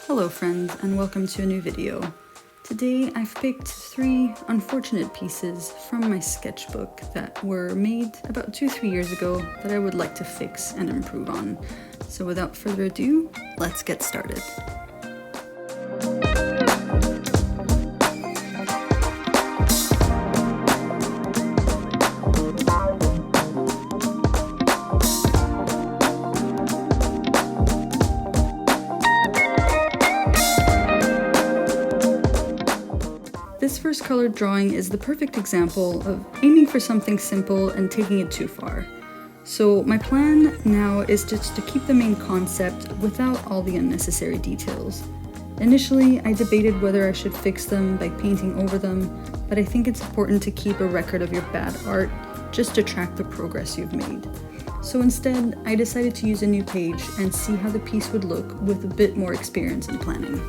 Hello friends, and welcome to a new video. Today I've picked 3 unfortunate pieces from my sketchbook that were made about 2-3 years ago that I would like to fix and improve on. So without further ado, let's get started. This first colored drawing is the perfect example of aiming for something simple and taking it too far. So my plan now is just to keep the main concept without all the unnecessary details. Initially, I debated whether I should fix them by painting over them, but I think it's important to keep a record of your bad art just to track the progress you've made. So instead, I decided to use a new page and see how the piece would look with a bit more experience in planning.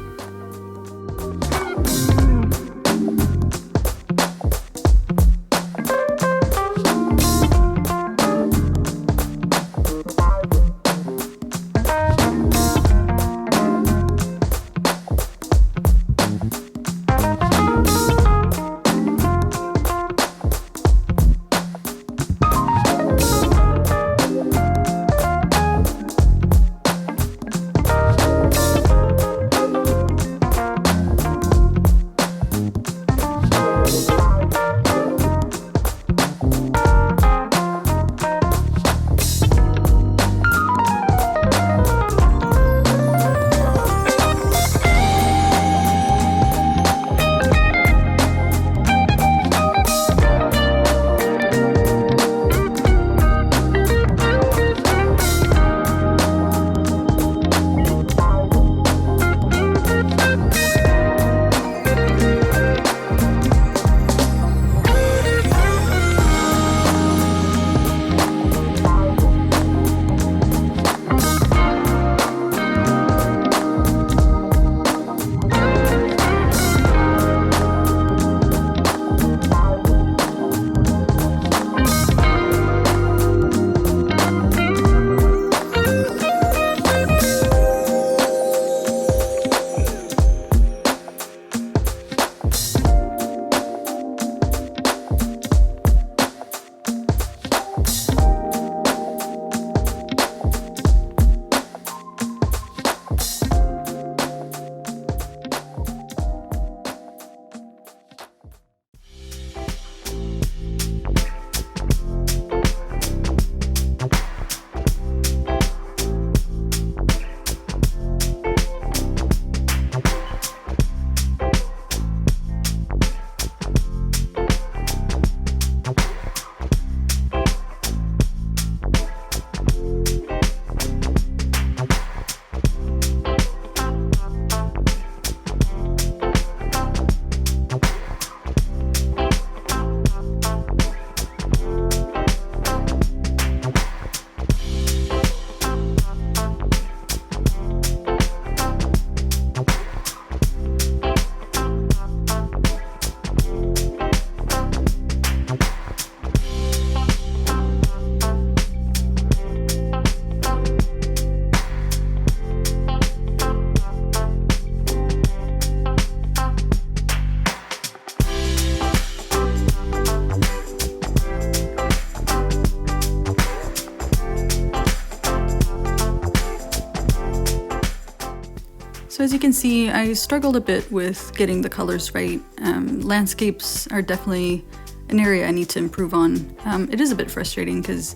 So as you can see, I struggled a bit with getting the colors right. Landscapes are definitely an area I need to improve on. It is a bit frustrating because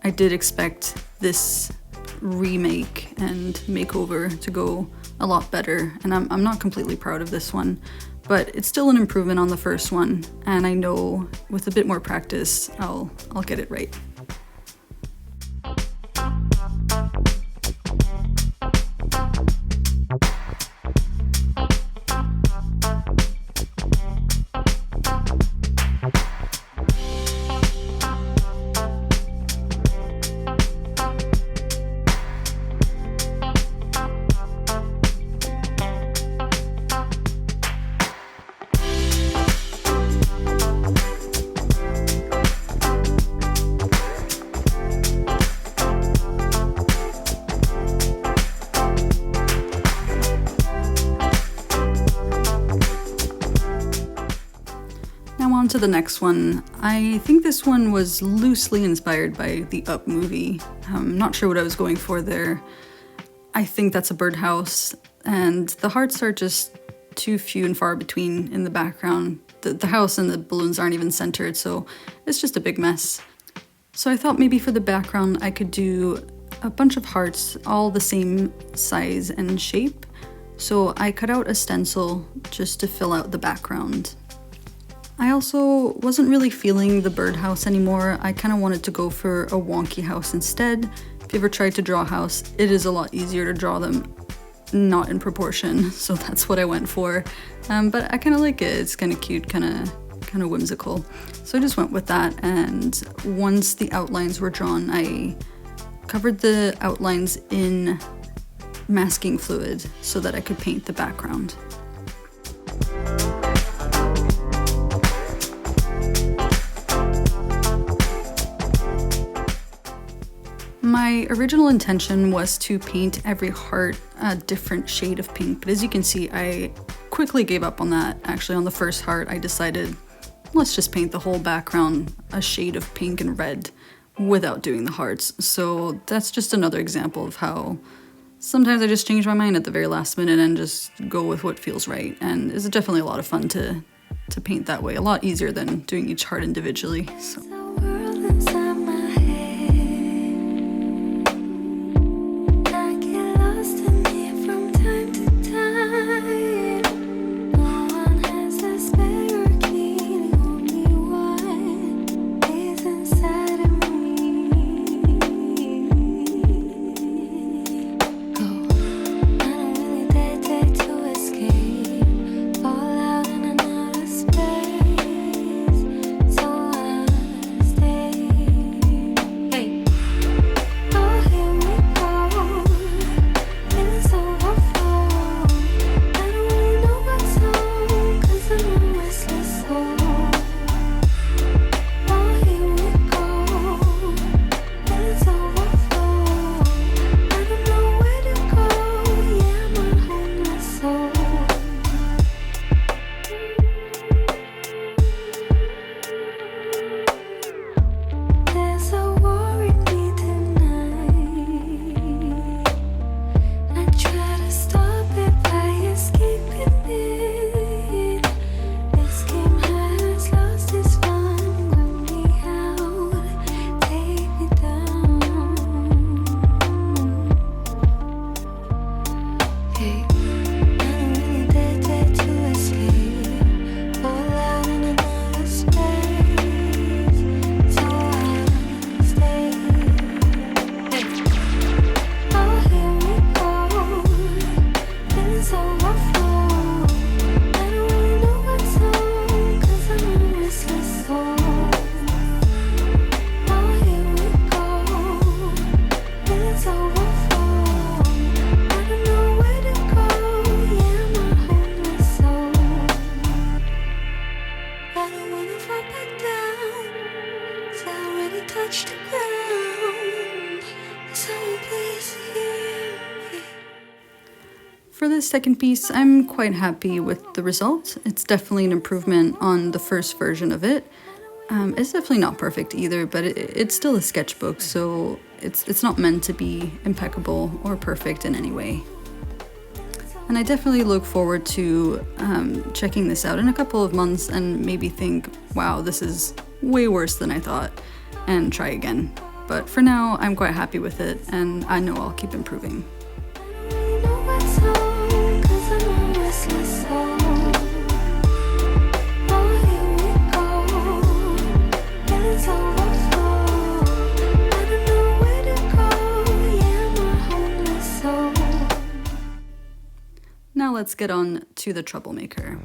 I did expect this remake and makeover to go a lot better, and I'm not completely proud of this one, but it's still an improvement on the first one, and I know with a bit more practice I'll get it right. On to the next one. I think this one was loosely inspired by the Up movie. I'm not sure what I was going for there. I think that's a birdhouse, and the hearts are just too few and far between in the background. The house and the balloons aren't even centered, so it's just a big mess. So I thought maybe for the background I could do a bunch of hearts, all the same size and shape. So I cut out a stencil just to fill out the background. I also wasn't really feeling the birdhouse anymore. I kind of wanted to go for a wonky house instead. If you ever tried to draw a house, it is a lot easier to draw them not in proportion, so that's what I went for. But I kind of like it. It's kind of cute, kind of whimsical. So I just went with that, and once the outlines were drawn, I covered the outlines in masking fluid so that I could paint the background. My original intention was to paint every heart a different shade of pink, but as you can see, I quickly gave up on that. Actually, on the first heart, I decided, let's just paint the whole background a shade of pink and red without doing the hearts. So that's just another example of how sometimes I just change my mind at the very last minute and just go with what feels right. And it's definitely a lot of fun to paint that way, a lot easier than doing each heart individually. So. For this second piece, I'm quite happy with the result. It's definitely an improvement on the first version of it. It's definitely not perfect either, but it's still a sketchbook, so it's not meant to be impeccable or perfect in any way. And I definitely look forward to checking this out in a couple of months and maybe think, wow, this is way worse than I thought, and try again. But for now, I'm quite happy with it, and I know I'll keep improving. Now let's get on to the troublemaker.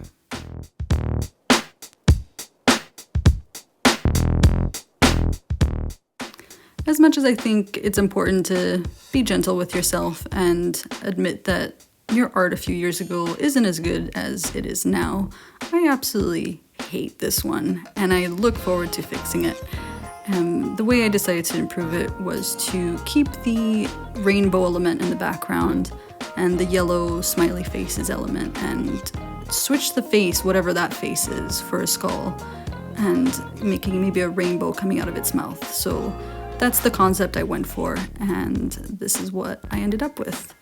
As much as I think it's important to be gentle with yourself and admit that your art a few years ago isn't as good as it is now, I absolutely hate this one, and I look forward to fixing it. The way I decided to improve it was to keep the rainbow element in the background and the yellow smiley faces element, and switch the face, whatever that face is, for a skull. and making maybe a rainbow coming out of its mouth. So that's the concept I went for, and this is what I ended up with.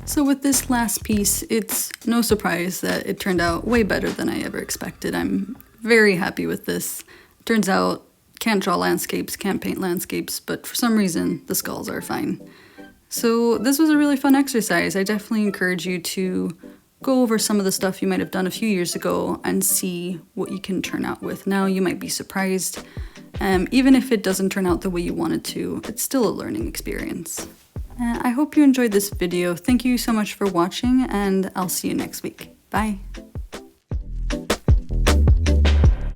So with this last piece, it's no surprise that it turned out way better than I ever expected. I'm very happy with this. Turns out, can't draw landscapes, can't paint landscapes, but for some reason, the skulls are fine. So this was a really fun exercise. I definitely encourage you to go over some of the stuff you might have done a few years ago and see what you can turn out with. Now you might be surprised. Even if it doesn't turn out the way you wanted to, it's still a learning experience. I hope you enjoyed this video. Thank you so much for watching, and I'll see you next week. Bye!